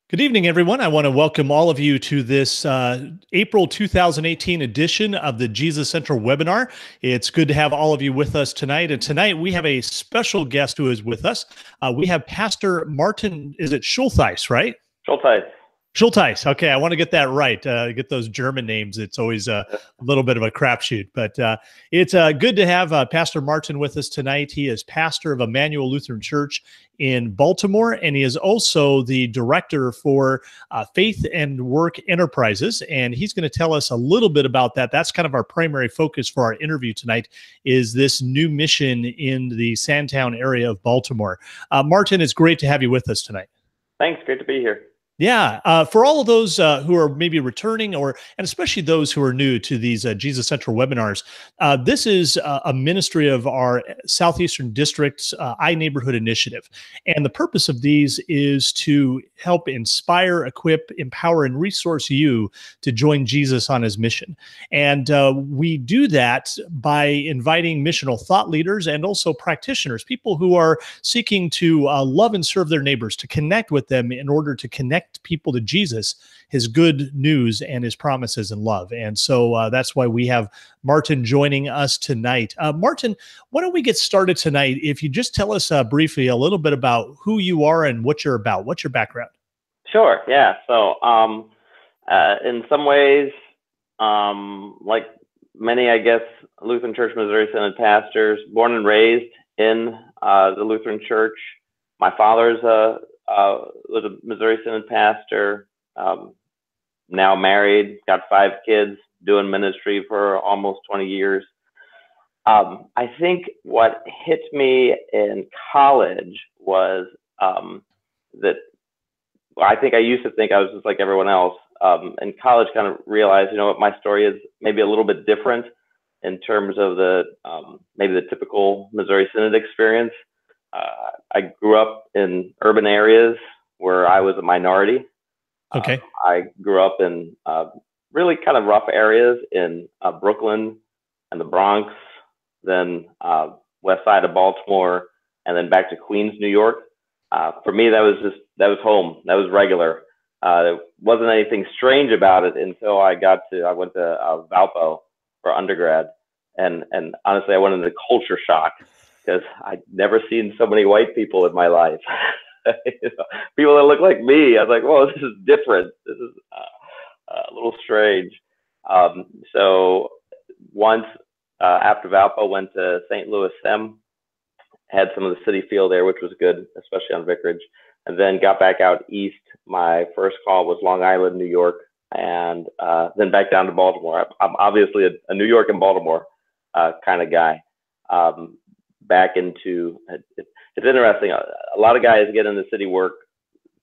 Good evening, everyone. I want to welcome all of you to this April 2018 edition of the Jesus Central webinar. It's good to have all of you with us tonight. And tonight we have a special guest who is with us. We have Pastor Martin, is it Schultheis, right? Schultheis. Schultheis. Okay, I want to get that right. Get those German names. It's always a little bit of a crapshoot, but it's good to have Pastor Martin with us tonight. He is pastor of Emmanuel Lutheran Church in Baltimore, and he is also the director for Faith and Work Enterprises, and he's going to tell us a little bit about that. That's kind of our primary focus for our interview tonight, is this new mission in the Sandtown area of Baltimore. Martin, it's great to have you with us tonight. Thanks. Great to be here. Yeah, for all of those who are maybe returning, and especially those who are new to these Jesus Central webinars, this is a ministry of our Southeastern District's iNeighborhood initiative. And the purpose of these is to help inspire, equip, empower, and resource you to join Jesus on his mission. And we do that by inviting missional thought leaders and also practitioners, people who are seeking to love and serve their neighbors, to connect with them in order to connect people to Jesus, his good news and his promises and love. And so that's why we have Martin joining us tonight. Martin, why don't we get started tonight? If you just tell us briefly a little bit about who you are and what you're about. What's your background? Sure. Yeah. So in some ways, like many, I guess, Lutheran Church Missouri Synod pastors, born and raised in the Lutheran Church. My father's was a Missouri Synod pastor, now married, got 5 kids, doing ministry for almost 20 years. I think what hit me in college was that I think I used to think I was just like everyone else. In college, kind of realized, you know what, my story is maybe a little bit different in terms of the maybe the typical Missouri Synod experience. I grew up in urban areas where I was a minority. Okay. I grew up in really kind of rough areas in Brooklyn and the Bronx, then west side of Baltimore, and then back to Queens, New York. For me, that was home. That was regular. There wasn't anything strange about it until I went to Valpo for undergrad. And honestly, I went into culture shock, because I'd never seen so many white people in my life. People that look like me. I was like, whoa, this is different. This is a little strange. So once after Valpo, went to St. Louis Sem, had some of the city feel there, which was good, especially on Vicarage, and then got back out east. My first call was Long Island, New York, and then back down to Baltimore. I'm obviously a New York and Baltimore kind of guy. Back into it's interesting. A lot of guys get into city work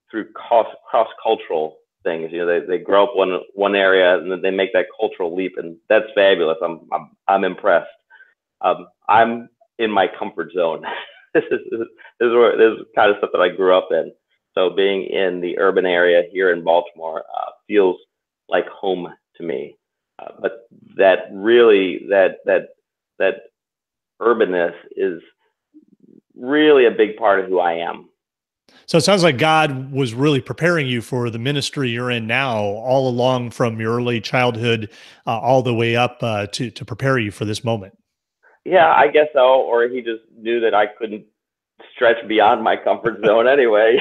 through cross-cultural things. You know, they grow up one area and then they make that cultural leap, and that's fabulous. I'm impressed. I'm in my comfort zone. This is kind of stuff that I grew up in. So being in the urban area here in Baltimore feels like home to me. But that really that urbanness is really a big part of who I am. So it sounds like God was really preparing you for the ministry you're in now, all along from your early childhood, all the way up to prepare you for this moment. Yeah, I guess so. Or he just knew that I couldn't stretch beyond my comfort zone anyway.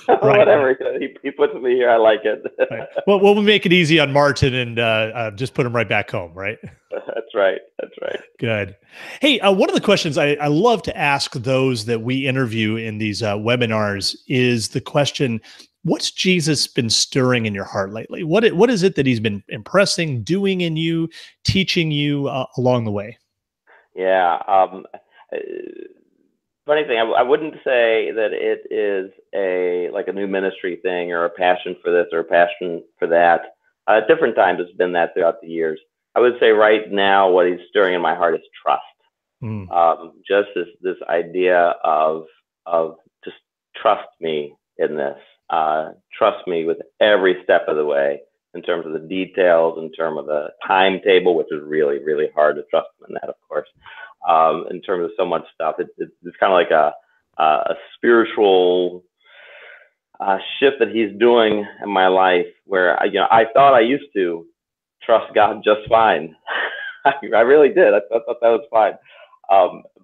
Right. Whatever he puts me here, I like it. Right. Well, we'll make it easy on Martin and just put him right back home, right? That's right. That's right. Good. Hey, one of the questions I love to ask those that we interview in these webinars is the question, what's Jesus been stirring in your heart lately? What is it that he's been impressing, doing in you, teaching you along the way? Yeah. Funny thing, I wouldn't say that it is like a new ministry thing or a passion for this or a passion for that. At different times, it's been that throughout the years. I would say right now, what he's stirring in my heart is trust. Just this idea of just trust me in this. Trust me with every step of the way, in terms of the details, in terms of the timetable, which is really, really hard to trust him in that, of course. In terms of so much stuff, it's kind of like a spiritual shift that he's doing in my life, where I thought I used to trust God just fine. I really did. I thought that was fine,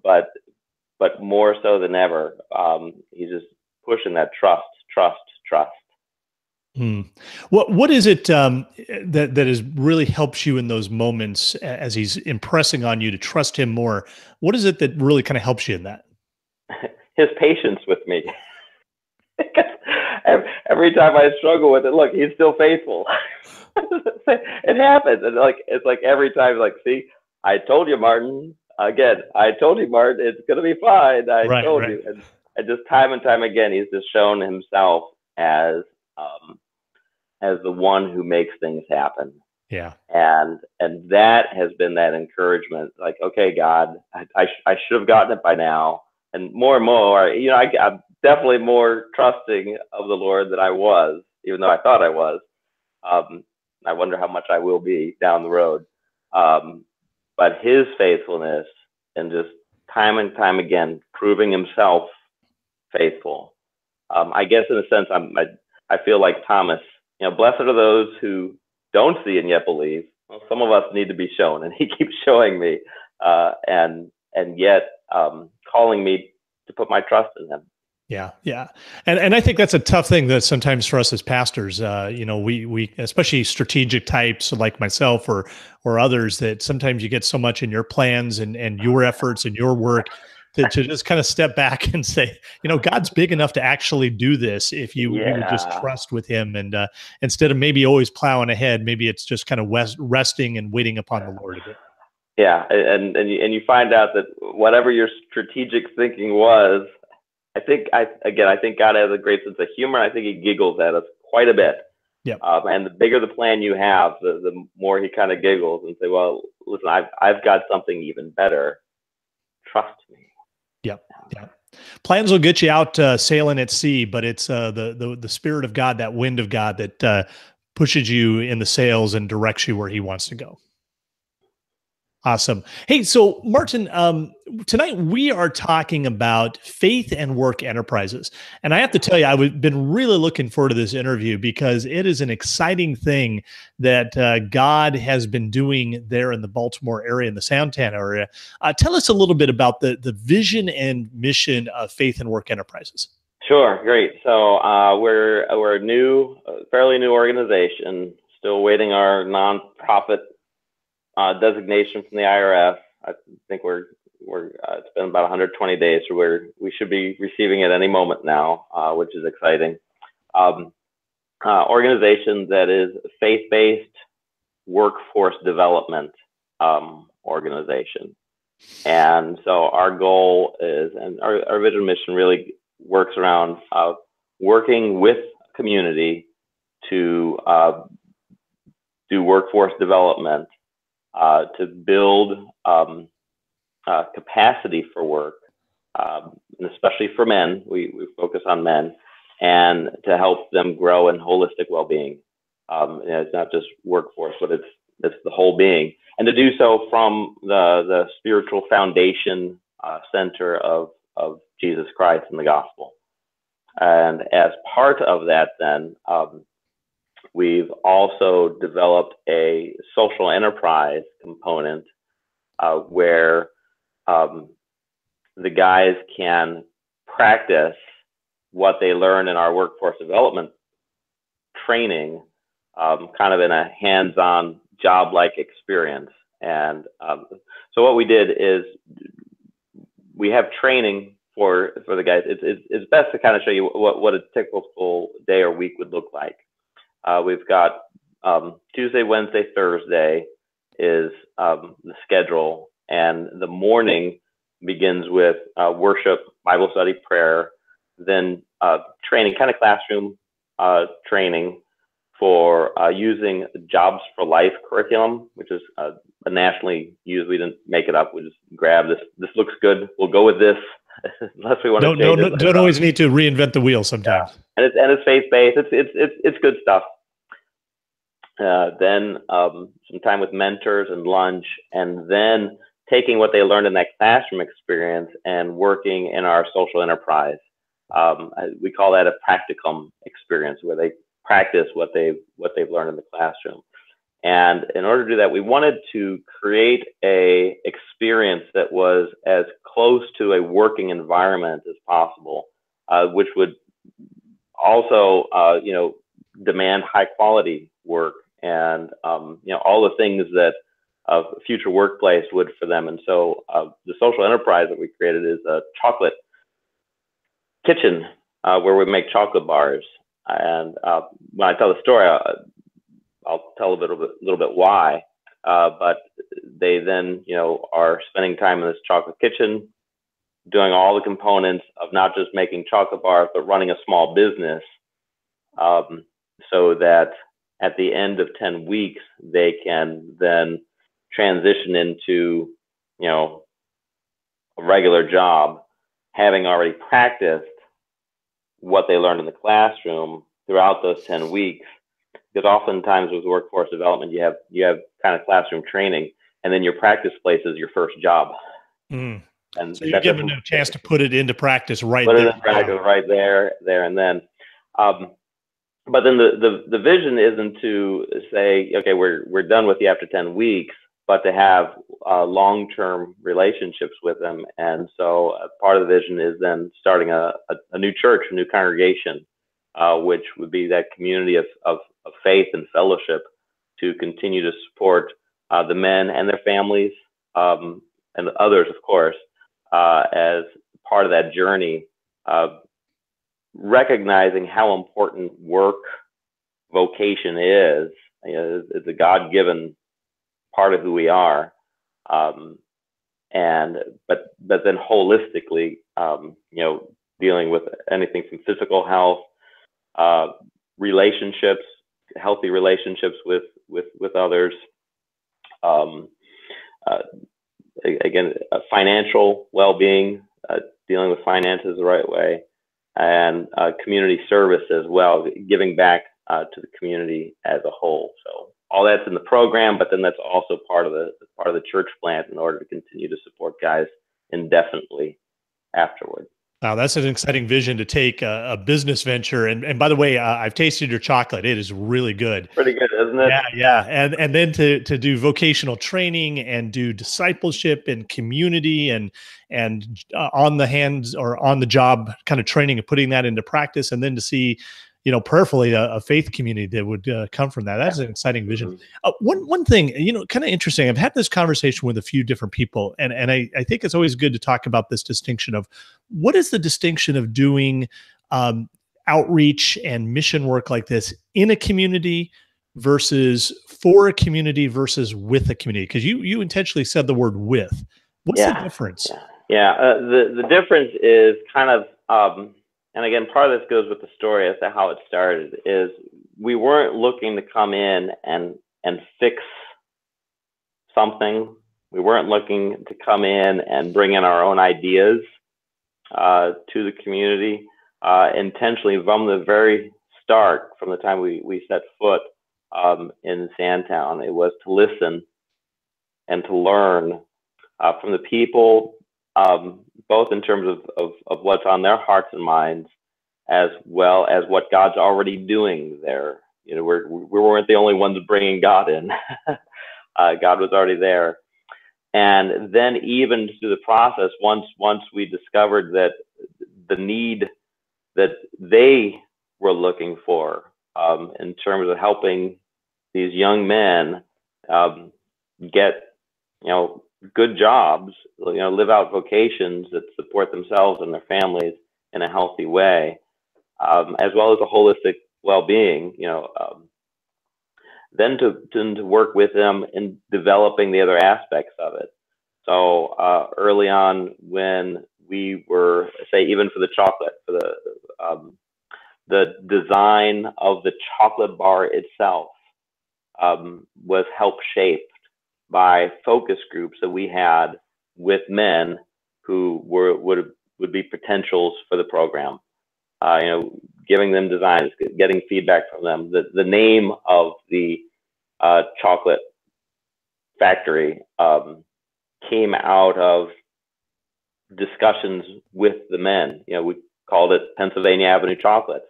but more so than ever, he's just pushing that trust. Hmm. What is it that has really helps you in those moments as he's impressing on you to trust him more? What is it that really kind of helps you in that? His patience with me. Every time I struggle with it, look, he's still faithful. It happens, and it's like every time, like, see, I told you, Martin. Again, I told you, Martin, it's gonna be fine. I told you, and just time and time again, he's just shown himself as the one who makes things happen. Yeah. And that has been that encouragement. Like, okay, God, I should have gotten it by now. And more, I'm definitely more trusting of the Lord than I was, even though I thought I was. I wonder how much I will be down the road. But his faithfulness and just time and time again, proving himself faithful. I guess in a sense, I feel like Thomas, blessed are those who don't see and yet believe. Well, some of us need to be shown, and he keeps showing me, and yet calling me to put my trust in him. Yeah, yeah, and I think that's a tough thing that sometimes for us as pastors, we especially strategic types like myself or others, that sometimes you get so much in your plans and your efforts and your work to just kind of step back and say, God's big enough to actually do this if you would just trust with him, and instead of maybe always plowing ahead, maybe it's just kind of resting and waiting upon the Lord a bit. Yeah, and you find out that whatever your strategic thinking was, I think God has a great sense of humor. I think he giggles at us quite a bit. Yeah. And the bigger the plan you have, the more he kind of giggles and say, "Well, listen, I've got something even better. Trust me." Yep. Yeah. Plans will get you out sailing at sea, but it's the Spirit of God, that wind of God that pushes you in the sails and directs you where he wants to go. Awesome. Hey, so Martin, tonight we are talking about faith and work enterprises. And I have to tell you, I've been really looking forward to this interview because it is an exciting thing that God has been doing there in the Baltimore area, in the Sandtown area. Tell us a little bit about the vision and mission of Faith and Work Enterprises. Sure, great. So we're a fairly new organization, still waiting our nonprofit designation from the IRS. I think it's been about 120 days, so we should be receiving it any moment now, which is exciting. Organization that is faith-based workforce development organization. And so our goal is, and our vision mission really works around working with community to do workforce development, to build capacity for work, and especially for men. We focus on men, and to help them grow in holistic well-being. It's not just workforce, but it's the whole being, and to do so from the spiritual foundation center of Jesus Christ and the gospel. And as part of that, then we've also developed a social enterprise component where the guys can practice what they learn in our workforce development training, kind of in a hands-on job-like experience. And so what we did is we have training for the guys. It's best to kind of show you what a typical day or week would look like. We've got Tuesday, Wednesday, Thursday is the schedule, and the morning begins with worship, Bible study, prayer, then training, kind of classroom training for using Jobs for Life curriculum, which is a nationally used. We didn't make it up. We just grabbed this. This looks good. We'll go with this. Unless we want to change it. Don't always need to reinvent the wheel sometimes. Yeah. And it's faith-based. It's good stuff. Then some time with mentors and lunch, and then taking what they learned in that classroom experience and working in our social enterprise. We call that a practicum experience, where they practice what they've learned in the classroom. And in order to do that, we wanted to create a experience that was as close to a working environment as possible, which would also, demand high quality work and, all the things that a future workplace would for them. And so the social enterprise that we created is a chocolate kitchen where we make chocolate bars. And when I tell the story, I'll tell a little bit why. But they then, are spending time in this chocolate kitchen, doing all the components of not just making chocolate bars, but running a small business, so that at the end of 10 weeks, they can then transition into, a regular job, having already practiced what they learned in the classroom throughout those 10 weeks. Because oftentimes with workforce development, you have kind of classroom training, and then your practice place is your first job. Mm. And so you're given a chance to put it into practice right there. Put it in practice right there and then. But then the vision isn't to say, okay, we're done with you after 10 weeks, but to have long-term relationships with them. And so part of the vision is then starting a new church, a new congregation, which would be that community of faith and fellowship to continue to support the men and their families, and others, of course, as part of that journey, recognizing how important work vocation is. It's a God-given part of who we are, but then holistically, dealing with anything from physical health, relationships, healthy relationships with others, again, financial well-being, dealing with finances the right way, and community service as well, giving back to the community as a whole. So all that's in the program, but then that's also part of the church plant in order to continue to support guys indefinitely afterward. Wow, that's an exciting vision to take a business venture. And by the way, I've tasted your chocolate. It is really good. Pretty good, isn't it? Yeah, yeah. And then to do vocational training and do discipleship and community and on the hands or on the job kind of training and putting that into practice, and then to see, prayerfully a faith community that would come from that. That's an exciting vision. One thing, kind of interesting. I've had this conversation with a few different people, and I think it's always good to talk about this distinction of what is the distinction of doing outreach and mission work like this in a community versus for a community versus with a community? Because you intentionally said the word with. What's the difference? The difference is kind of, and again, part of this goes with the story as to how it started, is we weren't looking to come in and fix something. We weren't looking to come in and bring in our own ideas to the community. Intentionally, from the very start, from the time we set foot in Sandtown, it was to listen and to learn from the people, both in terms of what's on their hearts and minds, as well as what God's already doing there. We weren't the only ones bringing God in. God was already there. And then even through the process, once we discovered that the need that they were looking for in terms of helping these young men get, good jobs, live out vocations that support themselves and their families in a healthy way, as well as a holistic well-being, then to work with them in developing the other aspects of it. So early on, when we were, say, even for the chocolate, for the design of the chocolate bar itself was helped shaped by focus groups that we had with men who would be potentials for the program. Giving them designs, getting feedback from them. The name of the chocolate factory came out of discussions with the men. We called it Pennsylvania Avenue Chocolates.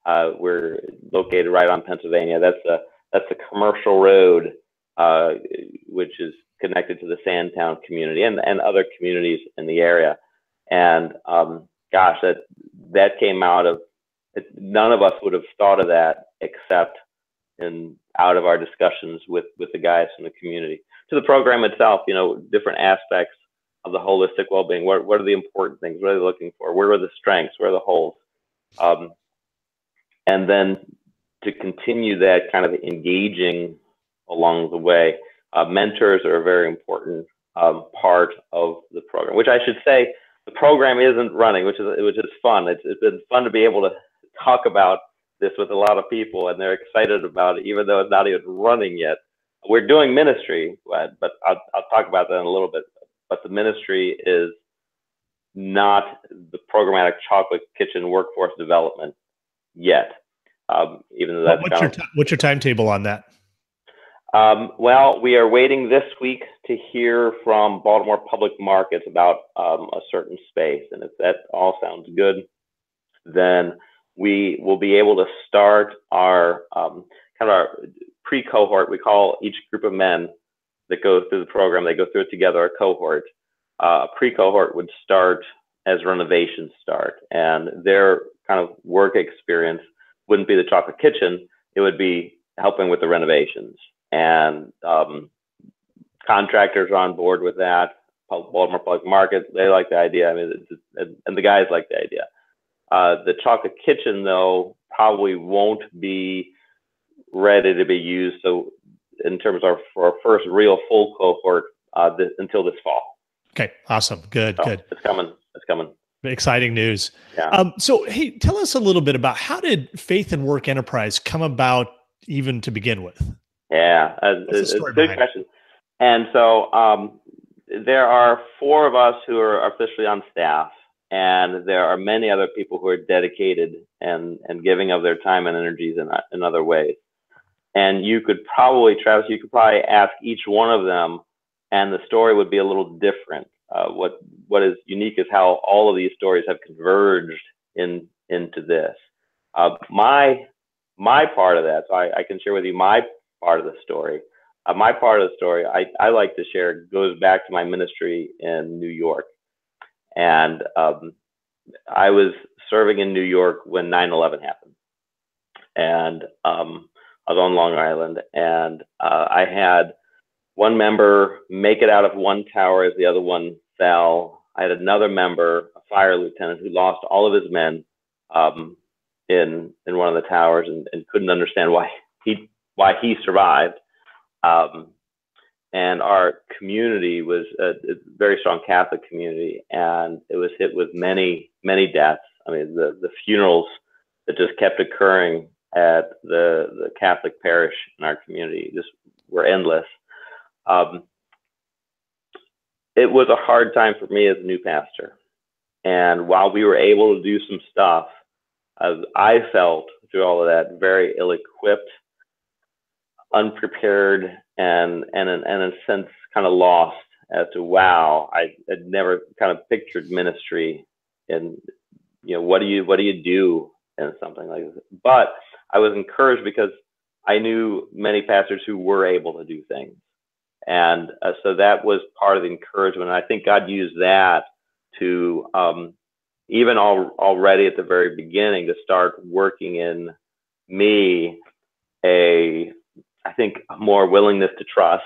We're located right on Pennsylvania. That's a commercial road, which is connected to the Sandtown community and other communities in the area. And gosh, that came out of none of us would have thought of that except out of our discussions with the guys from the community. To the program itself, different aspects of the holistic well-being. What are the important things? What are they looking for? Where are the strengths? Where are the holes? And then to continue that kind of engaging along the way, mentors are a very important part of the program. Which I should say, the program isn't running, which is fun. It's been fun to be able to talk about this with a lot of people, and they're excited about it, even though it's not even running yet. We're doing ministry, but I'll talk about that in a little bit. But the ministry is not the programmatic chocolate kitchen workforce development yet. Even though that's what's your timetable on that? Well, we are waiting this week to hear from Baltimore Public Markets about a certain space, and if that all sounds good, then we will be able to start our kind of our pre-cohort. We call each group of men that go through the program, they go through it together, a cohort. Pre-cohort would start as renovations start, and their kind of work experience wouldn't be the chocolate kitchen, it would be helping with the renovations. And contractors are on board with that. Baltimore Public Markets, they like the idea. I mean, and the guys like the idea. The chocolate kitchen, though, probably won't be ready to be used. So, in terms of our first real full cohort, until this fall. Okay, awesome, good. It's coming. It's coming. Exciting news. Yeah. So, hey, tell us a little bit about how did Faith and Work Enterprise come about, even to begin with? Yeah, it's a good question. And so there are 4 of us who are officially on staff, and there are many other people who are dedicated and giving of their time and energies in other ways. And you could probably, Travis, ask each one of them, and the story would be a little different. What is unique is how all of these stories have converged into this. My part of that, so I can share with you my part of the story. My part of the story I like to share goes back to my ministry in New York. And I was serving in New York when 9/11 happened. And I was on Long Island, and I had one member make it out of one tower as the other one fell. I had another member, a fire lieutenant, who lost all of his men in one of the towers and couldn't understand why he survived. And our community was a very strong Catholic community, and it was hit with many deaths. I mean, the funerals that just kept occurring at the Catholic parish in our community just were endless. It was a hard time for me as a new pastor. And while we were able to do some stuff, I felt through all of that very ill-equipped, unprepared, and in a sense kind of lost as to, wow, I had never kind of pictured ministry and, what do you do in something like this? But I was encouraged because I knew many pastors who were able to do things. And so that was part of the encouragement. And I think God used that to, even already at the very beginning, to start working in me I think more willingness to trust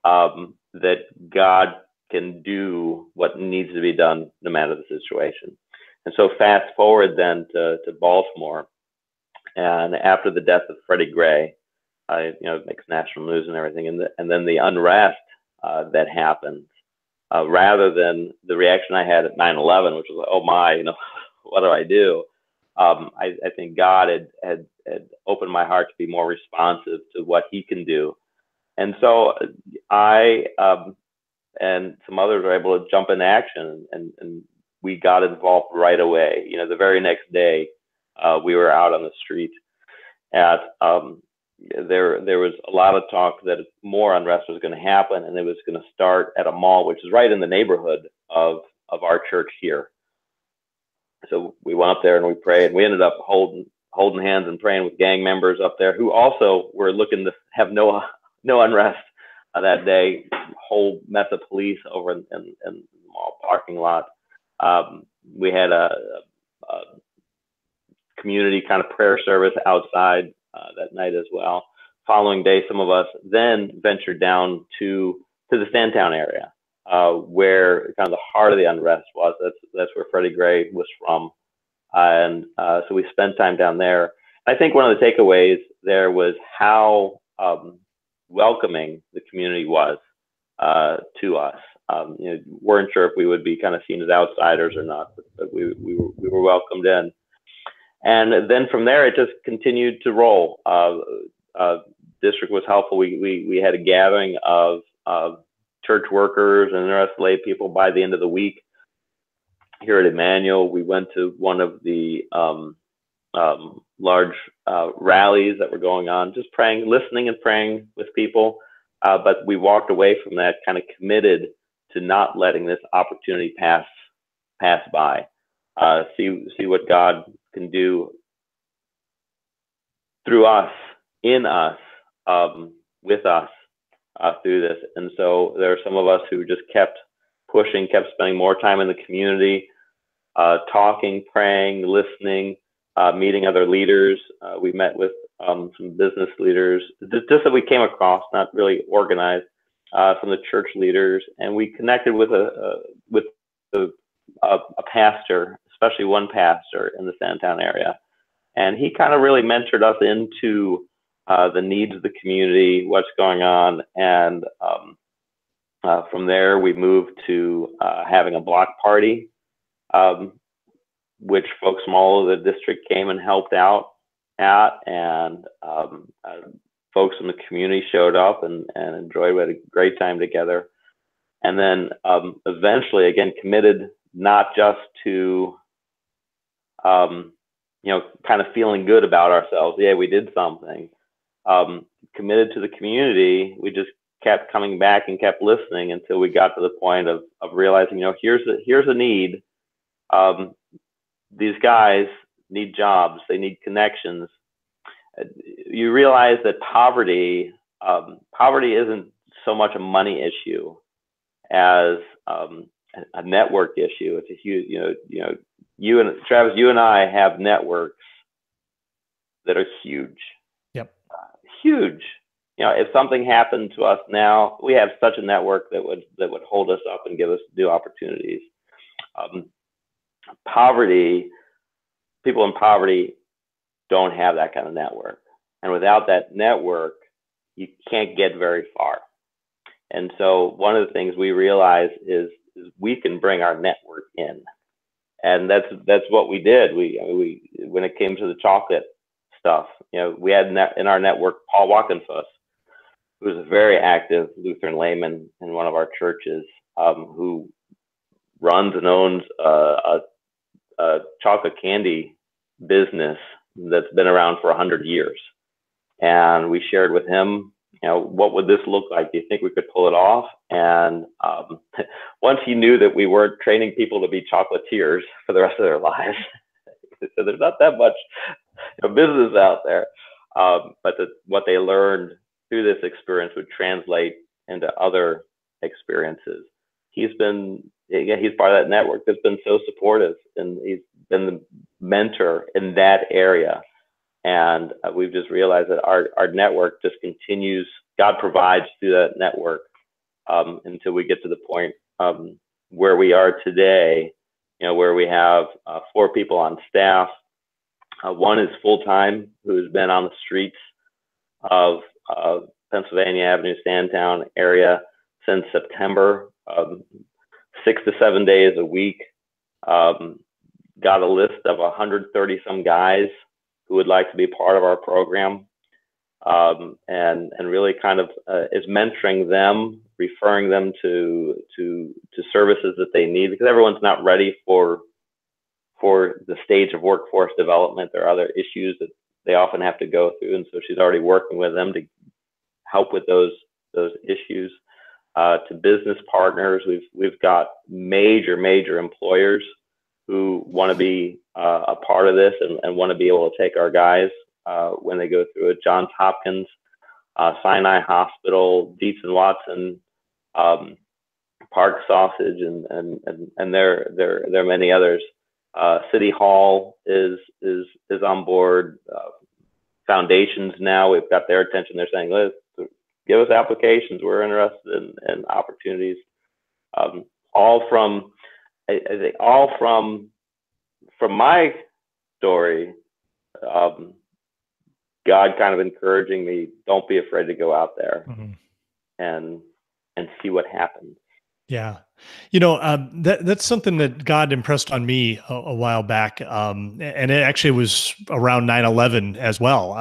that God can do what needs to be done no matter the situation. And so fast forward then to Baltimore, and after the death of Freddie Gray, it makes national news and everything, and then the unrest that happened, rather than the reaction I had at 9/11, which was like, oh my, what do I do? I think God had opened my heart to be more responsive to what He can do. And so I and some others were able to jump into action, and we got involved right away. The very next day, we were out on the street at there was a lot of talk that more unrest was going to happen, and it was going to start at a mall, which is right in the neighborhood of our church here. So we went up there and we prayed. We ended up holding hands and praying with gang members up there who also were looking to have no unrest that day. Whole mess of police over in the mall parking lot. We had a community kind of prayer service outside that night as well. Following day, some of us then ventured down to the Sandtown area, where kind of the heart of the unrest was. That's where Freddie Gray was from, and so we spent time down there. I think one of the takeaways there was how welcoming the community was to us. Weren't sure if we would be kind of seen as outsiders or not, but we were welcomed in. And then from there, it just continued to roll. District was helpful. We had a gathering of church workers and interested lay people by the end of the week. Here at Emmanuel, we went to one of the large rallies that were going on, just praying, listening and praying with people. But we walked away from that kind of committed to not letting this opportunity pass by. See what God can do through us, in us, with us through this. And so there are some of us who just kept pushing, kept spending more time in the community, talking, praying, listening, meeting other leaders. We met with some business leaders, just that we came across, not really organized, from the church leaders, and we connected with a pastor, especially one pastor in the Sandtown area, and he kind of really mentored us into the needs of the community, what's going on, and from there we moved to having a block party, which folks from all over the district came and helped out at, and folks in the community showed up and enjoyed. We had a great time together, and then eventually, again, committed not just to kind of feeling good about ourselves. Yeah, we did something. Committed to the community. We just kept coming back and kept listening until we got to the point of realizing, here's a need. These guys need jobs. They need connections. You realize that poverty isn't so much a money issue as a network issue. It's a huge, you and Travis, you and I have networks that are huge. Yep. Huge. If something happened to us now, we have such a network that would hold us up and give us new opportunities. Poverty, people in poverty don't have that kind of network. And without that network, you can't get very far. And so one of the things we realize is we can bring our network in. And that's what we did. We when it came to the chocolate stuff, we had in our network Paul Walkenfuss, who's a very active Lutheran layman in one of our churches, who runs and owns a chocolate candy business that's been around for 100 years. And we shared with him, what would this look like? Do you think we could pull it off? And once he knew that we weren't training people to be chocolatiers for the rest of their lives, so there's not that much business out there, but what they learned through this experience would translate into other experiences. He's part of that network that's been so supportive, and he's been the mentor in that area. And we've just realized that our network just continues. God provides through that network until we get to the point where we are today, where we have 4 people on staff. One is full-time, who's been on the streets of Pennsylvania Avenue, Sandtown area since September, 6 to 7 days a week. Got a list of 130 some guys who would like to be part of our program, and really kind of is mentoring them, referring them to services that they need, because everyone's not ready for the stage of workforce development. There are other issues that they often have to go through, and so she's already working with them to help with those issues. To business partners, we've got major employers who want to be a part of this and want to be able to take our guys when they go through it. Johns Hopkins, Sinai Hospital, Dietz and Watson, Park Sausage, and there are many others. City Hall is on board. Foundations now, we've got their attention. They're saying, "Let's give us applications. We're interested in opportunities." All from, I think, all from my story. God kind of encouraging me, don't be afraid to go out there and see what happens. Yeah. That's something that God impressed on me a while back. And it actually was around 9/11 as well.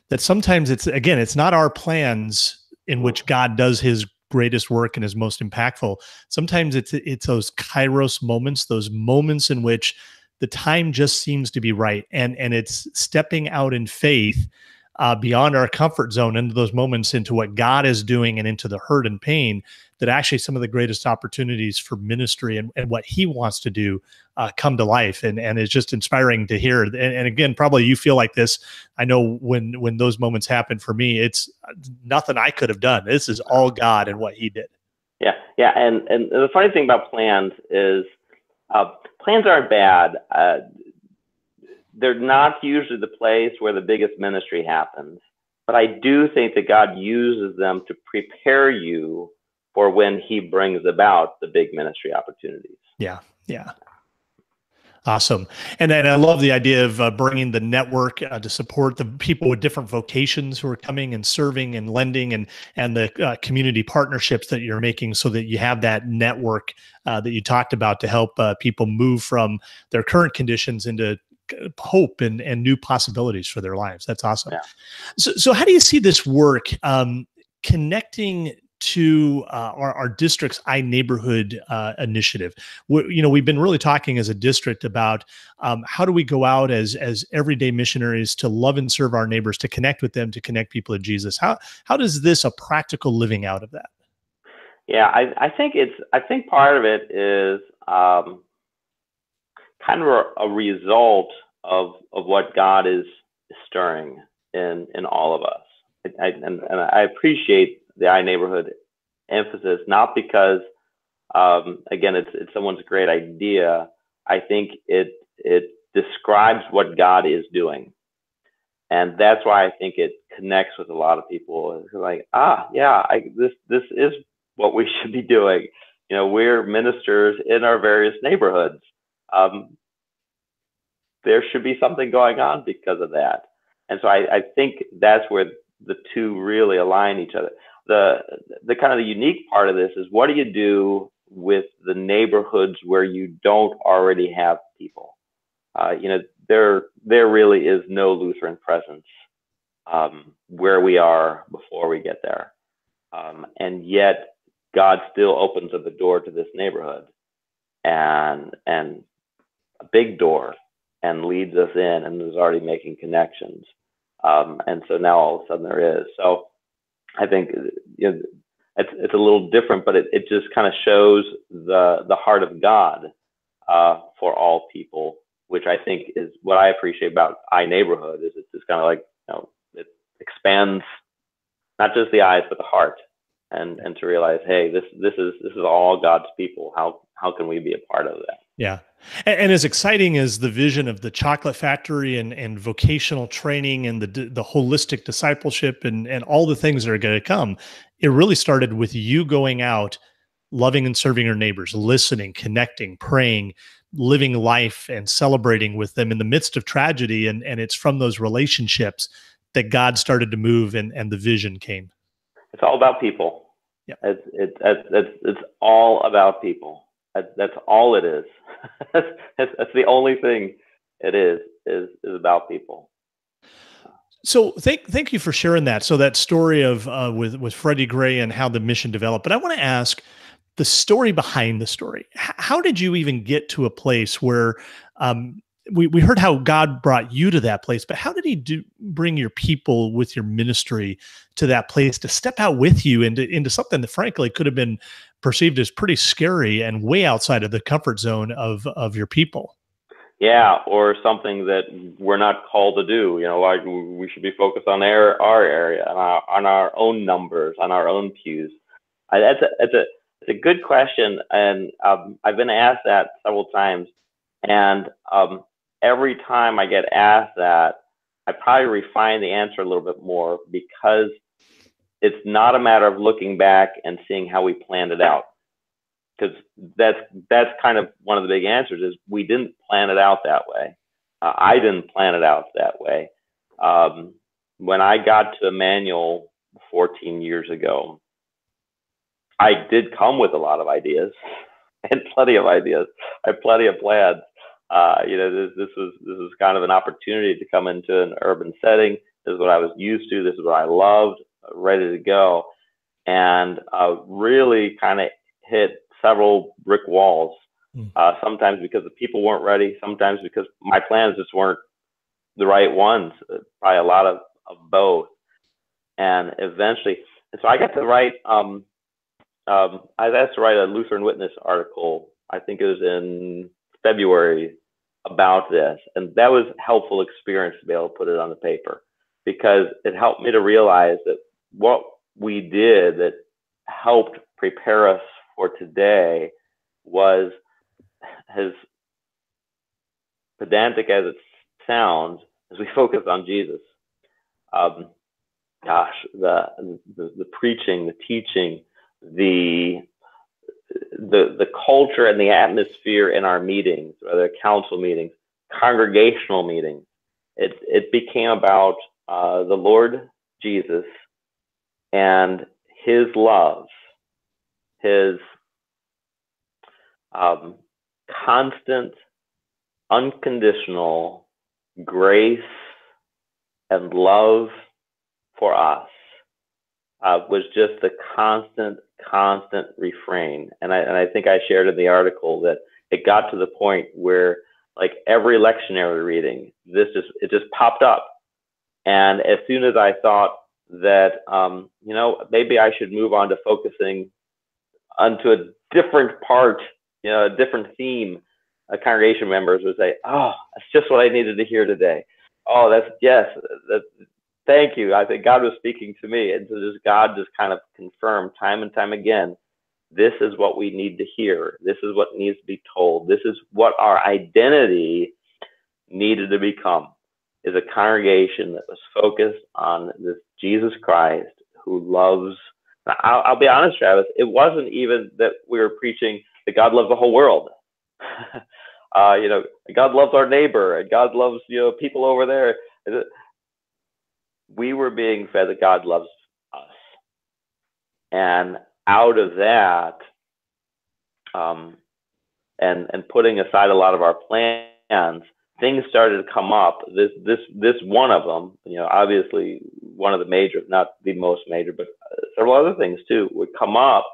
That sometimes it's not our plans in which God does his greatest work and is most impactful. Sometimes it's those kairos moments, those moments in which the time just seems to be right. And it's stepping out in faith beyond our comfort zone into those moments, into what God is doing and into the hurt and pain, that actually some of the greatest opportunities for ministry and what he wants to do come to life. And it's just inspiring to hear. And again, probably you feel like this. I know when those moments happen for me, it's nothing I could have done. This is all God and what he did. Yeah. Yeah. And the funny thing about plans is plans aren't bad. They're not usually the place where the biggest ministry happens, but I do think that God uses them to prepare you for when he brings about the big ministry opportunities. Yeah. Yeah. Awesome. And I love the idea of bringing the network to support the people with different vocations who are coming and serving and lending, and the community partnerships that you're making, so that you have that network that you talked about to help people move from their current conditions into hope and new possibilities for their lives. That's awesome. Yeah. So how do you see this work connecting to our district's iNeighborhood initiative? We've been really talking as a district about how do we go out as everyday missionaries to love and serve our neighbors, to connect with them, to connect people to Jesus. How does this a practical living out of that? Yeah, I think part of it is kind of a result of what God is stirring in all of us. And I appreciate the iNeighborhood emphasis, not because again it's someone's great idea. I think it describes what God is doing, and that's why I think it connects with a lot of people. It's like, this is what we should be doing. We're ministers in our various neighborhoods. There should be something going on because of that. And so I think that's where the two really align each other. The kind of the unique part of this is, what do you do with the neighborhoods where you don't already have people? There really is no Lutheran presence where we are before we get there. And yet God still opens up the door to this neighborhood, and a big door, and leads us in, and is already making connections. And so now all of a sudden there is. So I think it's a little different, but it just kind of shows the heart of God for all people, which I think is what I appreciate about iNeighborhood. Is it's just kind of like, it expands not just the eyes but the heart, and to realize, hey, this is all God's people. How can we be a part of that? Yeah. And as exciting as the vision of the chocolate factory and vocational training and the holistic discipleship and all the things that are going to come, it really started with you going out, loving and serving your neighbors, listening, connecting, praying, living life and celebrating with them in the midst of tragedy. And it's from those relationships that God started to move, and the vision came. It's all about people. Yeah. It's all about people. That's all it is. That's the only thing it is about people. So thank you for sharing that. So that story of with Freddie Gray and how the mission developed. But I want to ask the story behind the story. How did you even get to a place where we heard how God brought you to that place, but how did he bring your people with your ministry to that place to step out with you into something that frankly could have been perceived as pretty scary and way outside of the comfort zone of your people? Yeah, or something that we're not called to do. You know, like we should be focused on our area, on our own numbers, on our own pews. It's a good question, and I've been asked that several times, and every time I get asked that, I probably refine the answer a little bit more, because it's not a matter of looking back and seeing how we planned it out. Because that's kind of one of the big answers, is we didn't plan it out that way. I didn't plan it out that way. When I got to Emmanuel 14 years ago, I did come with a lot of ideas and plenty of ideas. I had plenty of plans. You know, this was kind of an opportunity to come into an urban setting. This is what I was used to. This is what I loved, ready to go, and really kind of hit several brick walls. Sometimes because the people weren't ready. Sometimes because my plans just weren't the right ones. Probably a lot of both. And eventually, and so I got to write. I was asked to write a Lutheran Witness article. I think it was in February about this, and that was a helpful experience to be able to put it on the paper, because it helped me to realize that what we did that helped prepare us for today was, as pedantic as it sounds, as we focus on Jesus. Gosh, the preaching, the teaching, the culture and the atmosphere in our meetings, whether council meetings, congregational meetings, it became about the Lord Jesus and his love, his constant, unconditional grace and love for us, was just the constant refrain. And I think I shared in the article that it got to the point where, like, every lectionary reading, it just popped up. And as soon as I thought that, you know, maybe I should move on to focusing onto a different part, you know, a different theme, congregation members would say, "Oh, that's just what I needed to hear today. Oh, thank you. I think God was speaking to me." And so God just kind of confirmed time and time again, this is what we need to hear. This is what needs to be told. This is what our identity needed to become, is a congregation that was focused on this Jesus Christ who loves. I'll be honest, Travis, it wasn't even that we were preaching that God loves the whole world. You know, God loves our neighbor, and God loves, you know, people over there. We were being fed that God loves us. And out of that, and putting aside a lot of our plans, things started to come up. This one of them, you know, obviously one of the major, not the most major, but several other things too, would come up.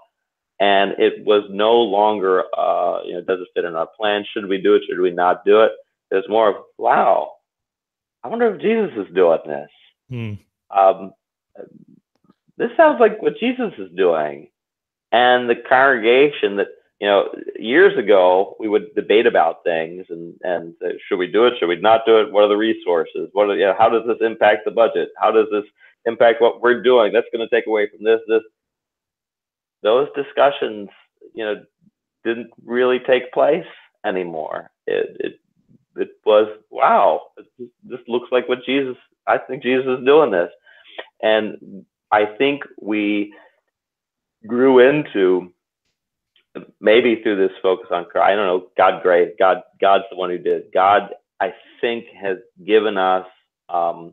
And it was no longer, you know, does it fit in our plan? Should we do it? Should we not do it? It's more of, wow, I wonder if Jesus is doing this. This sounds like what Jesus is doing. And the congregation that, you know, years ago, we would debate about things and should we do it? Should we not do it? What are the resources? You know, how does this impact the budget? How does this impact what we're doing? That's going to take away from this. Those discussions, you know, didn't really take place anymore. It was, wow, this looks like what Jesus, I think Jesus is doing this. And I think we grew into, maybe through this focus on Christ, I don't know, God's the one who did. God, I think, has given us an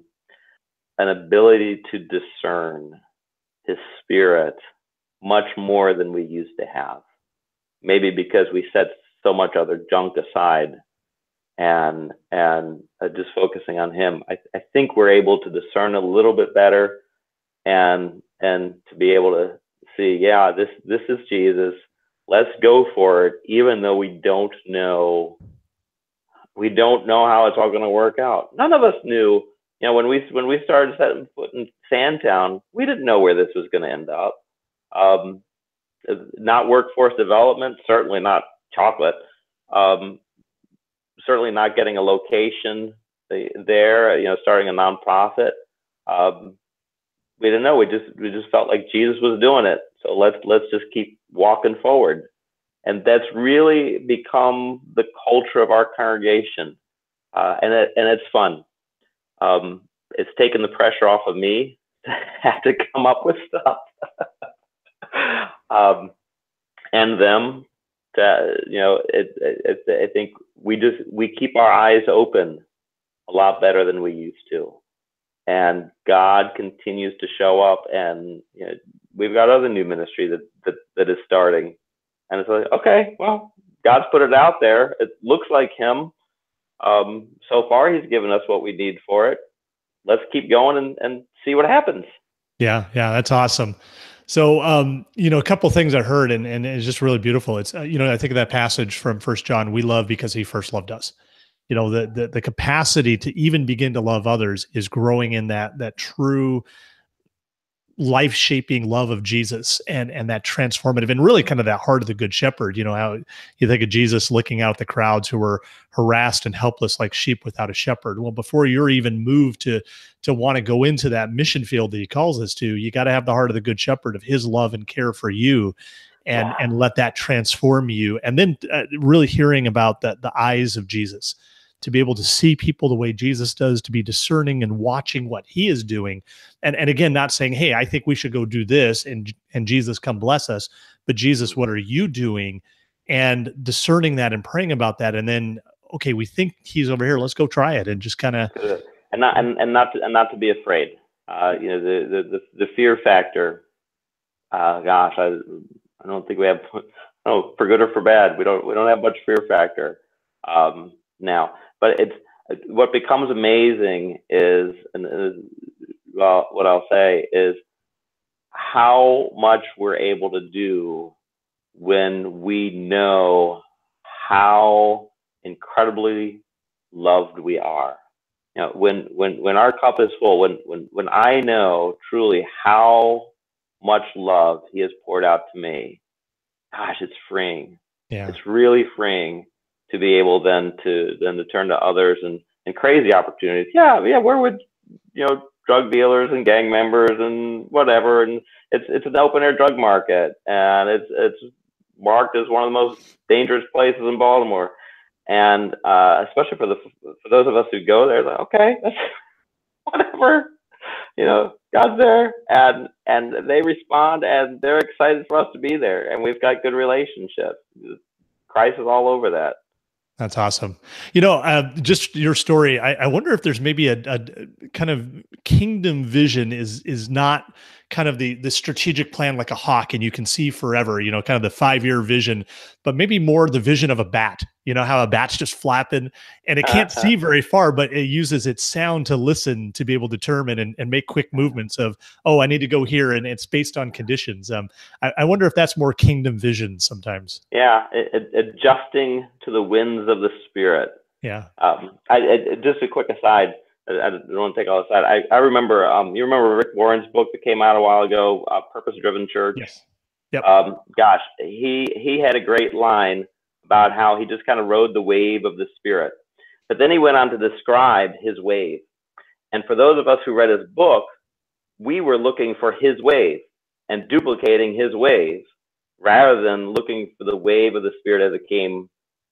ability to discern his spirit much more than we used to have. Maybe because we set so much other junk aside and just focusing on him. I think we're able to discern a little bit better and to be able to see, yeah, this is Jesus. Let's go for it, even though we don't know We don't know how it's all going to work out. None of us knew. You know, when we started setting foot in Sandtown, we didn't know where this was going to end up. Not workforce development, certainly not chocolate. Certainly not getting a location there. You know, starting a nonprofit. We didn't know. We just felt like Jesus was doing it. So let's just keep walking forward. And that's really become the culture of our congregation, and it's fun. It's taken the pressure off of me to have to come up with stuff, and them. You know, I think we keep our eyes open a lot better than we used to, and God continues to show up. And you know, we've got other new ministry that is starting. And it's like, okay, well, God's put it out there. It looks like him. So far, he's given us what we need for it. Let's keep going and see what happens. Yeah, that's awesome. So, you know, a couple of things I heard, and it's just really beautiful. It's, you know, I think of that passage from 1 John, we love because he first loved us. You know, the capacity to even begin to love others is growing in that true life-shaping love of Jesus, and that transformative, and really kind of that heart of the good shepherd. You know, how you think of Jesus looking out at the crowds who were harassed and helpless like sheep without a shepherd. Well, before you're even moved to want to go into that mission field that he calls us to, you got to have the heart of the good shepherd of his love and care for you, and let that transform you. And then really hearing about the eyes of Jesus, to be able to see people the way Jesus does, to be discerning and watching what he is doing. And again, not saying, hey, I think we should go do this and Jesus come bless us, but Jesus, what are you doing? And discerning that and praying about that. And then, okay, we think he's over here, let's go try it, and just kind of, and not to be afraid. You know, the fear factor. Gosh, I don't think we have, no, for good or for bad, we don't have much fear factor now. But it's what becomes amazing is, well, what I'll say is how much we're able to do when we know how incredibly loved we are. You know, when our cup is full, when I know truly how much love he has poured out to me, gosh, it's freeing. Yeah, it's really freeing to be able then to turn to others and crazy opportunities. Yeah, where would, you know, drug dealers and gang members and whatever, and it's an open air drug market, and it's marked as one of the most dangerous places in Baltimore, and especially for those of us who go there, like, okay, that's whatever, you know, God's there, and they respond, and they're excited for us to be there, and we've got good relationships. Christ is all over that. That's awesome. You know, just your story, I wonder if there's maybe a kind of kingdom vision is not kind of the strategic plan like a hawk and you can see forever, you know, kind of the 5-year vision, but maybe more the vision of a bat. You know, how a bat's just flapping and it can't see very far, but it uses its sound to listen, to be able to determine and make quick movements of, oh, I need to go here. And it's based on conditions. I wonder if that's more kingdom vision sometimes. Yeah, adjusting to the winds of the Spirit. Yeah. Just a quick aside. I don't want to take all aside. I remember, you remember Rick Warren's book that came out a while ago, Purpose Driven Church? Yes. Yep. Gosh, he had a great line about how he just kind of rode the wave of the Spirit. But then he went on to describe his wave. And for those of us who read his book, we were looking for his wave and duplicating his wave rather than looking for the wave of the Spirit as it came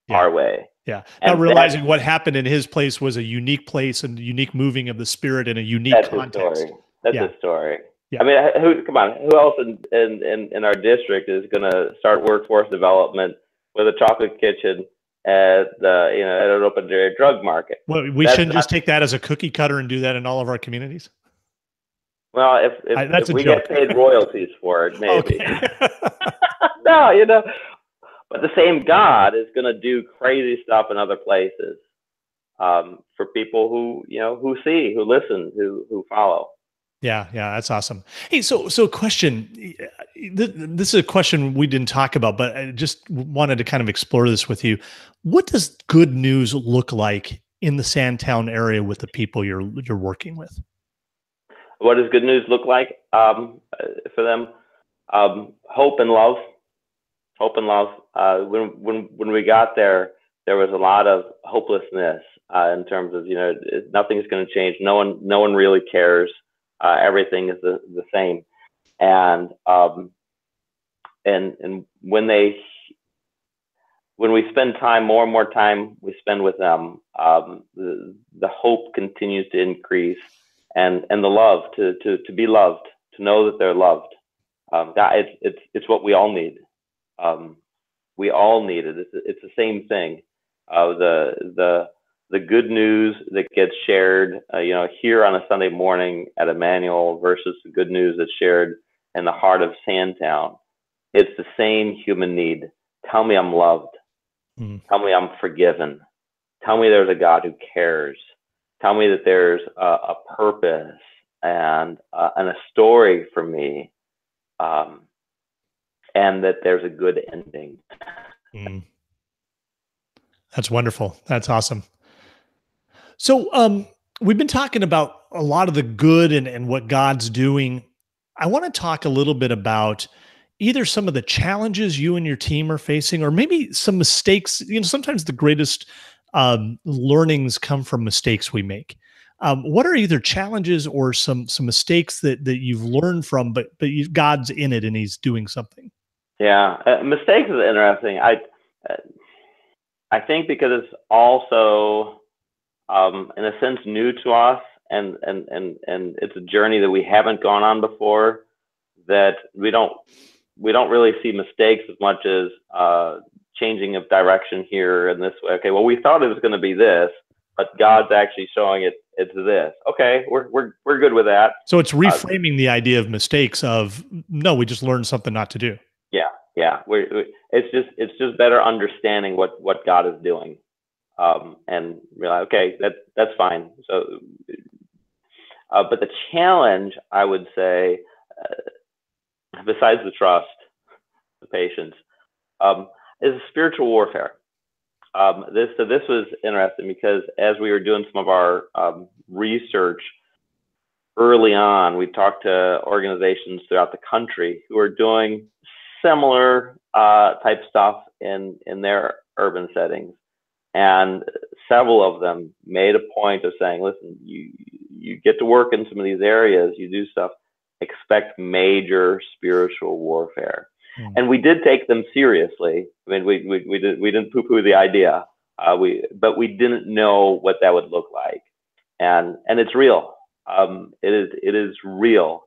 our way. Yeah. Not realizing what happened in his place was a unique place and unique moving of the Spirit in a unique context. That's his story. Yeah. I mean, come on, who else in our district is going to start workforce development with a chocolate kitchen at an open air drug market? Well, we shouldn't just take that as a cookie cutter and do that in all of our communities. Well, if we get paid royalties for it, maybe. Okay. No, you know, but the same God is going to do crazy stuff in other places for people who, you know, who see, who listen, who follow. Yeah, yeah, that's awesome. Hey, so question. This is a question we didn't talk about, but I just wanted to kind of explore this with you. What does good news look like in the Sandtown area with the people you're working with? What does good news look like for them? Hope and love. Hope and love. When we got there, there was a lot of hopelessness in terms of, nothing's going to change. No one really cares. Everything is the same. And when we spend more and more time we spend with them, the hope continues to increase, and the love to be loved, to know that they're loved. It's what we all need. We all need it. It's the same thing. The good news that gets shared, here on a Sunday morning at Emmanuel versus the good news that's shared in the heart of Sandtown. It's the same human need. Tell me I'm loved. Tell me I'm forgiven. Tell me there's a God who cares. Tell me that there's a purpose and a story for me, and that there's a good ending. That's wonderful. That's awesome. So we've been talking about a lot of the good and what God's doing. I want to talk a little bit about either some of the challenges you and your team are facing, or maybe some mistakes. Sometimes the greatest learnings come from mistakes we make. What are either challenges or some mistakes that you've learned from, but God's in it and He's doing something? Yeah, mistakes is interesting. I think because it's also in a sense new to us, and it's a journey that we haven't gone on before, that we don't really see mistakes as much as changing of direction here and this way. Okay, well, we thought it was going to be this, but God's actually showing it's this. Okay, we're good with that. So it's reframing the idea of mistakes of, no, we just learned something not to do. Yeah. It's just better understanding what God is doing, and realize, okay, that's fine. So, but the challenge, I would say, besides the trust, the patience, is spiritual warfare. This was interesting because as we were doing some of our research early on, we talked to organizations throughout the country who are doing similar type stuff in their urban settings, and several of them made a point of saying, listen, you get to work in some of these areas, you do stuff, expect major spiritual warfare. And we did take them seriously. I mean, we didn't poo-poo the idea, but we didn't know what that would look like, and it's real. It is real.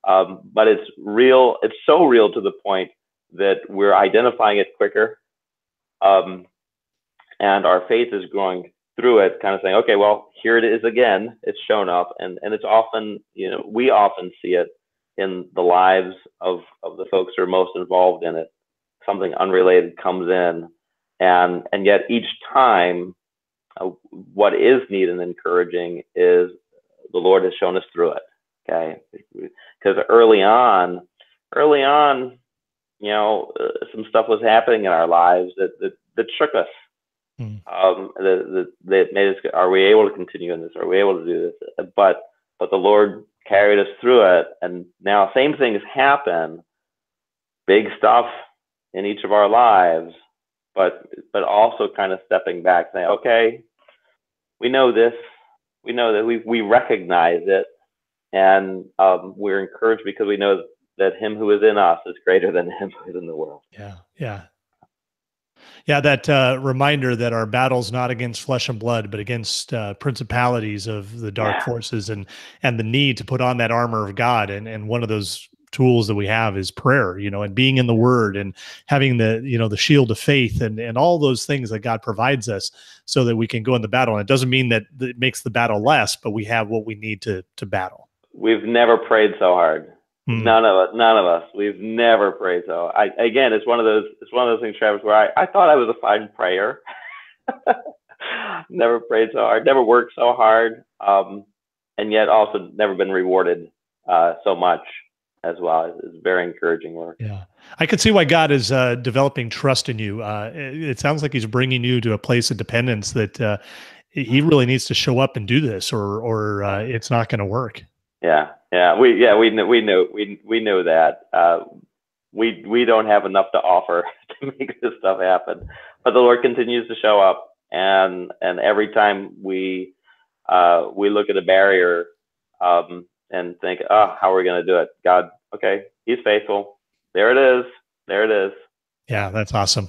But it's real. It's so real to the point that we're identifying it quicker, and our faith is growing through it. Kind of saying, okay, well, here it is again. It's shown up, and it's often, we often see it in the lives of the folks who are most involved in it. Something unrelated comes in, and yet each time, what is neat and encouraging is the Lord has shown us through it. Okay, because early on, some stuff was happening in our lives that shook us. That made us. Are we able to continue in this? Are we able to do this? But the Lord carried us through it, and now same things happen, big stuff in each of our lives, but also kind of stepping back, saying, okay, we know this. We know that we recognize it. And we're encouraged because we know that Him who is in us is greater than him who is in the world. Yeah. That reminder that our battle's not against flesh and blood, but against principalities of the dark forces, and the need to put on that armor of God. And one of those tools that we have is prayer, and being in the Word, and having the shield of faith, and all those things that God provides us so that we can go in the battle. And it doesn't mean that it makes the battle less, but we have what we need to battle. We've never prayed so hard. None of us. We've never prayed so. Again, it's one of those things, Travis, where I thought I was a fine prayer. Never prayed so hard. Never worked so hard. And yet also never been rewarded so much as well. It's very encouraging work. Yeah. I could see why God is developing trust in you. It sounds like he's bringing you to a place of dependence that he really needs to show up and do this, or it's not going to work. Yeah. We know that. We don't have enough to offer to make this stuff happen, but the Lord continues to show up, and every time we look at a barrier and think, oh, how are we going to do it? God, okay, he's faithful. There it is. There it is. Yeah, that's awesome.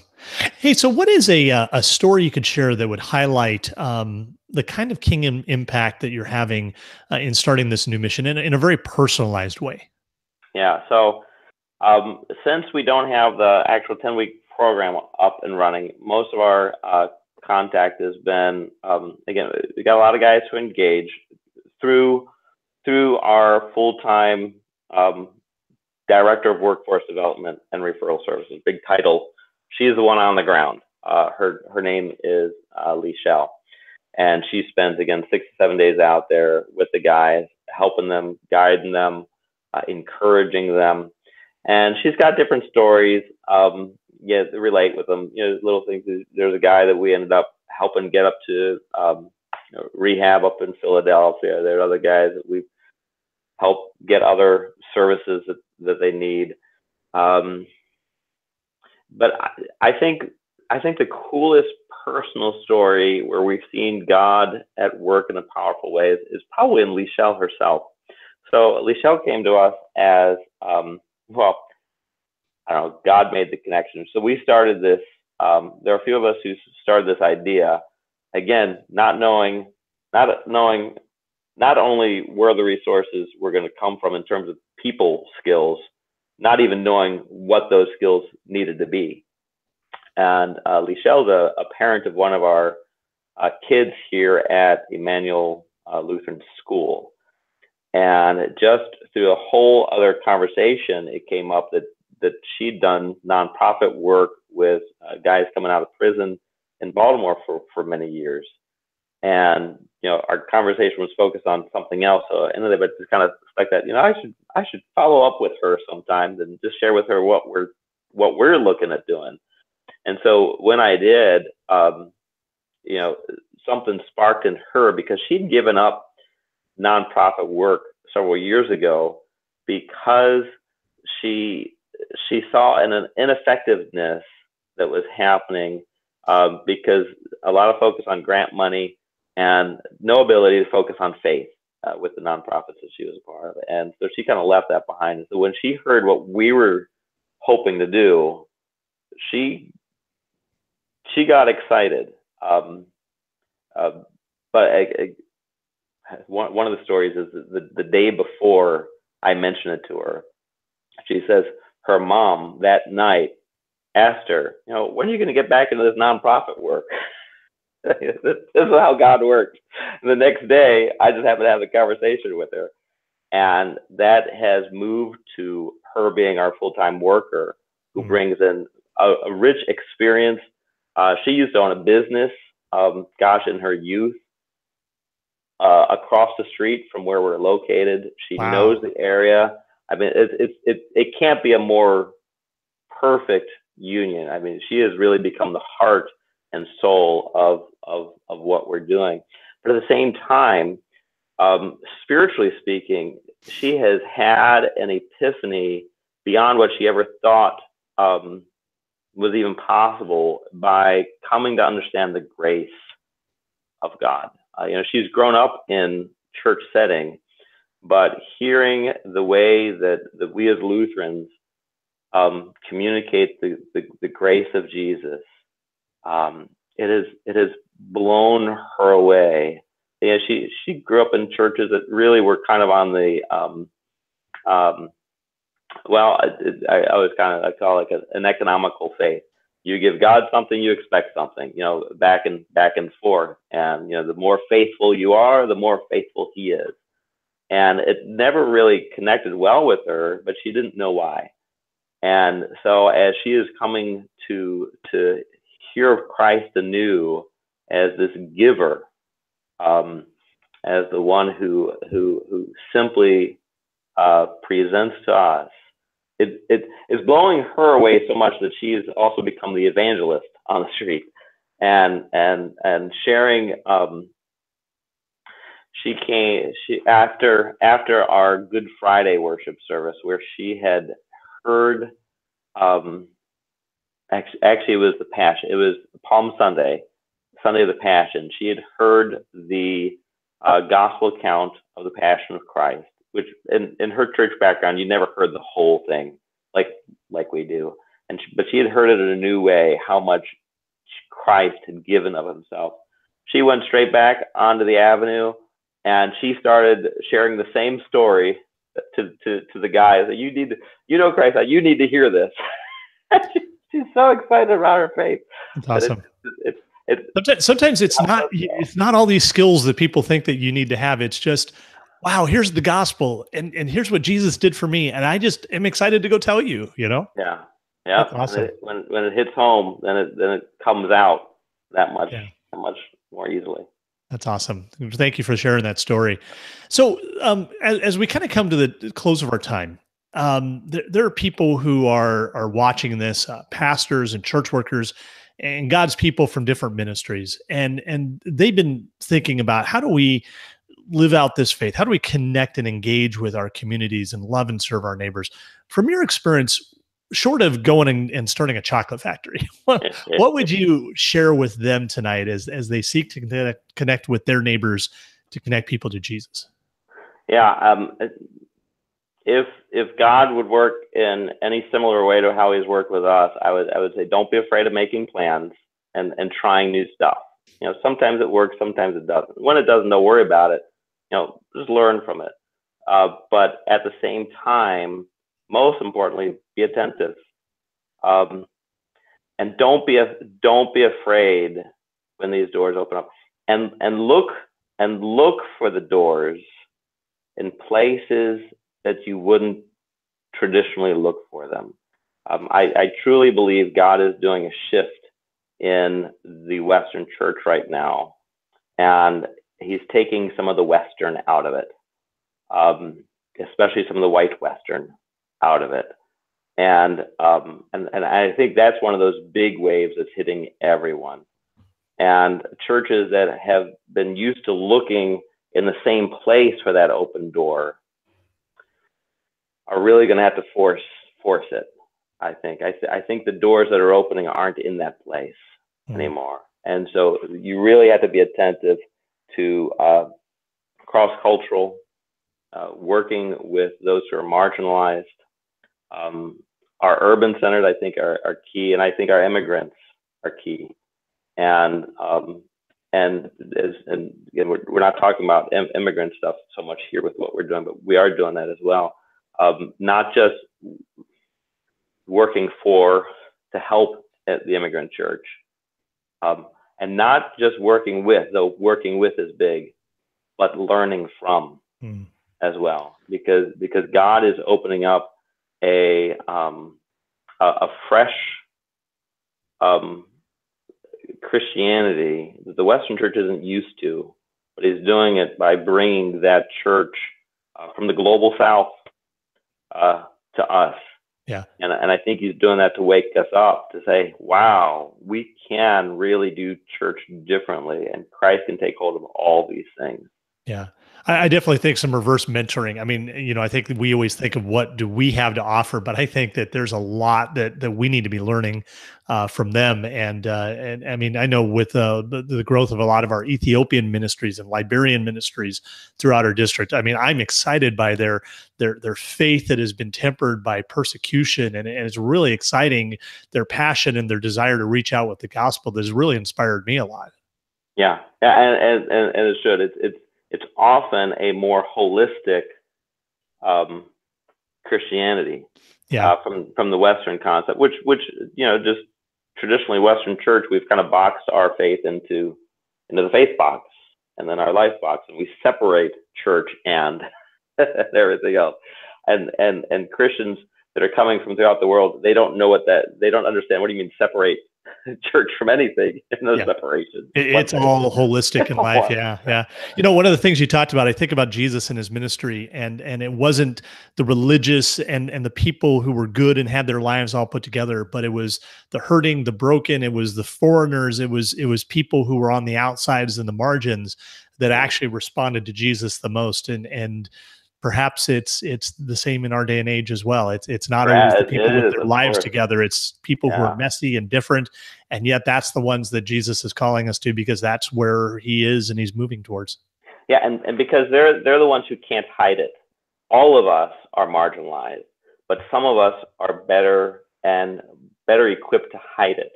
Hey, so what is a story you could share that would highlight the kind of kingdom impact that you're having in starting this new mission in a very personalized way? Yeah. So since we don't have the actual 10-week program up and running, most of our contact has been, again, we got a lot of guys who engage through our full-time Director of Workforce Development and Referral Services, big title. She's the one on the ground. Her name is Lichelle, and she spends, again, 6 to 7 days out there with the guys, helping them, guiding them, encouraging them. And she's got different stories, that relate with them. Little things. There's a guy that we ended up helping get up to rehab up in Philadelphia. There are other guys that we've helped get other services that they need. But I think the coolest personal story where we've seen God at work in a powerful way is probably in Lichelle herself. So Lichelle came to us as, I don't know, God made the connection. So we started this, there are a few of us who started this idea, again, not knowing not only where the resources were going to come from in terms of people skills, not even knowing what those skills needed to be. And Lichelle's a parent of one of our kids here at Emmanuel Lutheran School. And just through a whole other conversation, it came up that she'd done nonprofit work with guys coming out of prison in Baltimore for many years. And our conversation was focused on something else. So but just kind of like that, I should follow up with her sometimes and just share with her what we're looking at doing. And so when I did, something sparked in her because she'd given up nonprofit work several years ago because she saw an ineffectiveness that was happening because a lot of focus on grant money and no ability to focus on faith with the nonprofits that she was a part of. And so she kind of left that behind. And so when she heard what we were hoping to do, she got excited. But one of the stories is the day before I mentioned it to her, she says her mom that night asked her, when are you going to get back into this nonprofit work? This is how God works. And the next day, I just happened to have a conversation with her. And that has moved to her being our full-time worker who brings in a rich experience. She used to own a business, in her youth, across the street from where we're located. She knows the area. I mean, it can't be a more perfect union. I mean, she has really become the heart and soul of what we're doing. But at the same time, spiritually speaking, she has had an epiphany beyond what she ever thought was even possible by coming to understand the grace of God. She's grown up in church setting, but hearing the way that we as Lutherans communicate the grace of Jesus, it has blown her away. She grew up in churches that really were kind of on the I call it an economical faith. You give God something, you expect something, back and forth. And, the more faithful you are, the more faithful he is. And it never really connected well with her, but she didn't know why. And so as she is coming to hear of Christ anew as this giver, as the one who simply presents to us, it is blowing her away so much that she's also become the evangelist on the street, and sharing. She after our Good Friday worship service, where she had heard, actually it was the Passion, it was Palm Sunday, Sunday of the Passion. She had heard the gospel account of the Passion of Christ, which in her church background, you never heard the whole thing like we do. But she had heard it in a new way, how much Christ had given of himself. She went straight back onto the avenue, and she started sharing the same story to the guys that you need to, Christ, you need to hear this. She's so excited about her faith. That's awesome. Sometimes it's not all these skills that people think that you need to have. It's just, wow, here's the gospel, and here's what Jesus did for me, and I just am excited to go tell you. Yeah. That's awesome. When it hits home, then it comes out that much more easily. That's awesome. Thank you for sharing that story. So, as we kind of come to the close of our time, there are people who are watching this, pastors and church workers and God's people from different ministries, and they've been thinking about, how do we live out this faith? How do we connect and engage with our communities and love and serve our neighbors? From your experience, short of going and starting a chocolate factory, what would you share with them tonight as they seek to connect with their neighbors, to connect people to Jesus? Yeah. If God would work in any similar way to how he's worked with us, I would say, don't be afraid of making plans and trying new stuff. Sometimes it works, sometimes it doesn't. When it doesn't, don't worry about it. Just learn from it. But at the same time, most importantly, be attentive, and don't be afraid when these doors open up, and look for the doors in places that you wouldn't traditionally look for them. I truly believe God is doing a shift in the Western church right now, and he's taking some of the Western out of it, especially some of the white Western out of it. And I think that's one of those big waves that's hitting everyone. And churches that have been used to looking in the same place for that open door are really going to have to force it. I think the doors that are opening aren't in that place anymore. And so you really have to be attentive to cross-cultural, working with those who are marginalized. Our urban centers, I think, are key, and I think our immigrants are key. And again, we're not talking about immigrant stuff so much here with what we're doing, but we are doing that as well. Not just working to help at the immigrant church, and not just working with, though working with is big, but learning from as well, because God is opening up a fresh Christianity that the Western church isn't used to, but he's doing it by bringing that church from the global South to us. Yeah. And I think he's doing that to wake us up, to say, wow, we can really do church differently, and Christ can take hold of all these things. Yeah. I definitely think some reverse mentoring. I mean, I think we always think of what do we have to offer, but I think that there's a lot that we need to be learning from them. And I mean, I know with the growth of a lot of our Ethiopian ministries and Liberian ministries throughout our district, I mean, I'm excited by their faith that has been tempered by persecution, and it's really exciting, their passion and their desire to reach out with the gospel that has really inspired me a lot. Yeah, and it should. It's often a more holistic Christianity, from the Western concept, which just traditionally Western church, we've kind of boxed our faith into the faith box and then our life box, and we separate church and everything else. And Christians that are coming from throughout the world, they don't know they don't understand. What do you mean separate church from anything in those Yeah. separations. It's all holistic in life. Yeah. Yeah. You know, one of the things you talked about, I think about Jesus and his ministry, and it wasn't the religious and the people who were good and had their lives all put together, but it was the hurting, the broken, it was the foreigners, it was people who were on the outsides and the margins that actually responded to Jesus the most. And perhaps it's the same in our day and age as well. It's not always the people with their lives together. It's people who are messy and different. And yet that's the ones that Jesus is calling us to, because that's where he is and he's moving towards. Yeah. And because they're the ones who can't hide it. All of us are marginalized, but some of us are better equipped to hide it.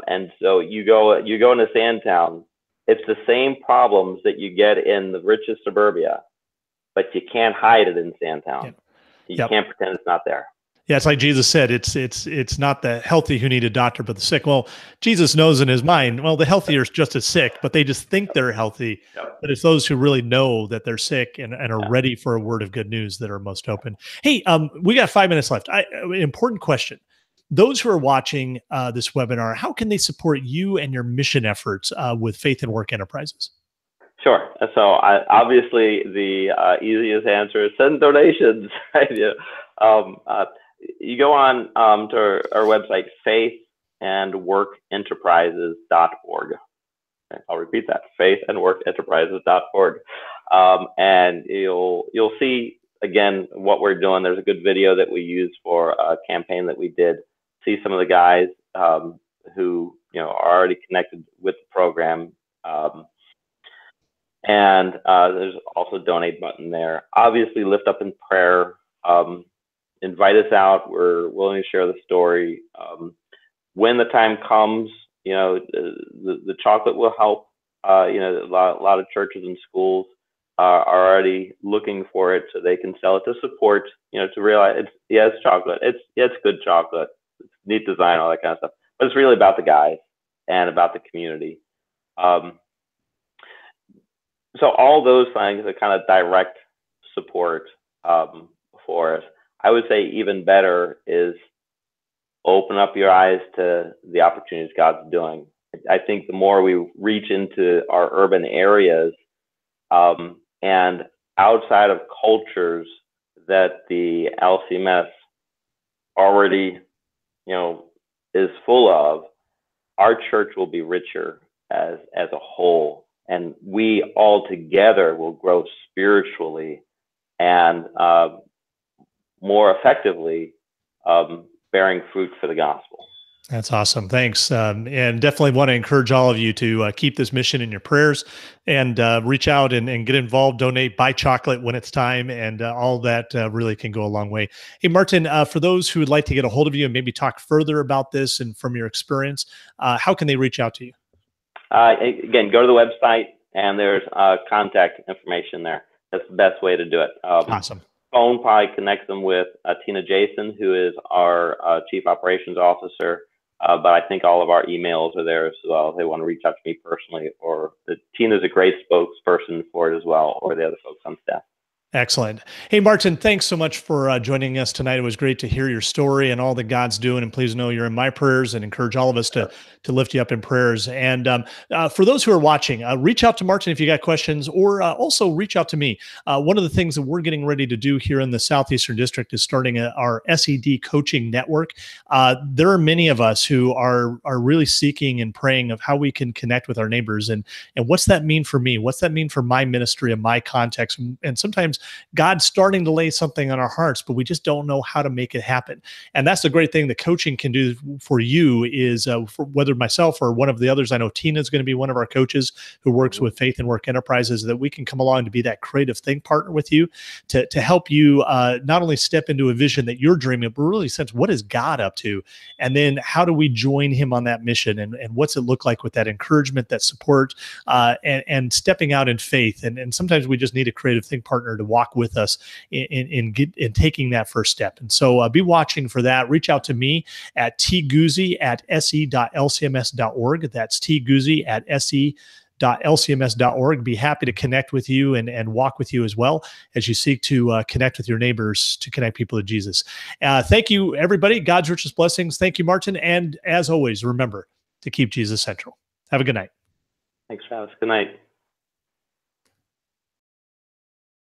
And so you go into Sandtown, it's the same problems that you get in the richest suburbia, but you can't hide it in Sandtown. You can't pretend it's not there. Yeah, it's like Jesus said, it's not the healthy who need a doctor, but the sick. Well, Jesus knows in his mind, well, the healthy are just as sick, but they just think they're healthy. But it's those who really know that they're sick and are ready for a word of good news that are most open. Hey, we got 5 minutes left. Important question. Those who are watching this webinar, how can they support you and your mission efforts with Faith and Work Enterprises? Sure. So obviously the easiest answer is send donations. You go on to our website, faithandworkenterprises.org. I'll repeat that, faithandworkenterprises.org. And you'll see again what we're doing. There's a good video that we used for a campaign that we did. See some of the guys who are already connected with the program. And there's also a donate button there. Obviously, lift up in prayer. Invite us out. We're willing to share the story. When the time comes, the chocolate will help. A lot of churches and schools are already looking for it so they can sell it to support. To realize it's chocolate. It's good chocolate. It's neat design, all that kind of stuff. But it's really about the guys and about the community. So all those things are kind of direct support for us. I would say even better is open up your eyes to the opportunities God's doing. I think the more we reach into our urban areas and outside of cultures that the LCMS already, is full of, our church will be richer as a whole. And we all together will grow spiritually and more effectively bearing fruit for the gospel. That's awesome. Thanks. And definitely want to encourage all of you to keep this mission in your prayers and reach out and get involved, donate, buy chocolate when it's time. And all that really can go a long way. Hey, Martin, for those who would like to get a hold of you and maybe talk further about this and from your experience, how can they reach out to you? Again, go to the website and there's contact information there. That's the best way to do it. Awesome. Phone probably connects them with Tina Jason, who is our Chief Operations Officer. But I think all of our emails are there as well. If they want to reach out to me personally, or Tina's a great spokesperson for it as well, or the other folks on staff. Excellent. Hey, Martin, thanks so much for joining us tonight. It was great to hear your story and all that God's doing. And please know you're in my prayers, and encourage all of us to lift you up in prayers. And for those who are watching, reach out to Martin if you got questions, or also reach out to me. One of the things that we're getting ready to do here in the Southeastern District is starting our SED coaching network. There are many of us who are really seeking and praying of how we can connect with our neighbors, and what's that mean for me? What's that mean for my ministry and my context? And sometimes God's starting to lay something on our hearts, but we just don't know how to make it happen. And that's the great thing that coaching can do for you is for whether myself or one of the others, I know Tina is going to be one of our coaches who works with Faith and Work Enterprises, that we can come along to be that creative think partner with you to help you not only step into a vision that you're dreaming, but really sense what is God up to? And then how do we join him on that mission? And what's it look like with that encouragement, that support, and stepping out in faith? And sometimes we just need a creative think partner to walk with us in taking that first step. And so be watching for that. Reach out to me at tguzzi@se.lcms.org. That's tguzzi@se.lcms.org. lcms.org. Be happy to connect with you and walk with you as well as you seek to connect with your neighbors to connect people to Jesus. Thank you, everybody. God's richest blessings. Thank you, Martin. And as always, remember to keep Jesus central. Have a good night. Thanks, Travis. Good night.